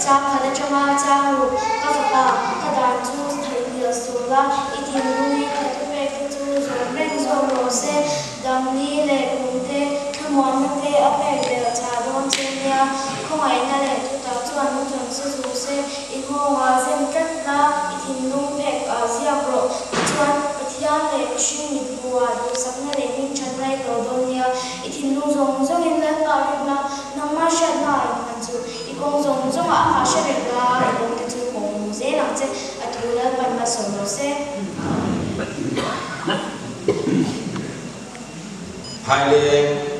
cha khana chama cha ru ka fa ka dan chu thai dia sula itin lui ka pe chu zo men zo ro se dam ni le kum te khamon na te a pe de cha don chen ya khoi na le tu ta chuan nu chon se su se I ho wa zem kat la itin lung phek a zia pro chuan pathian le shin ni bua du sakna le ning chan lai to don ya itin lung zong zong in la ta ri na namma sha na han chu I kong zong zong a ha sha re la I dong te chu kong ze lang che a tu la ban ma som lo se hai lên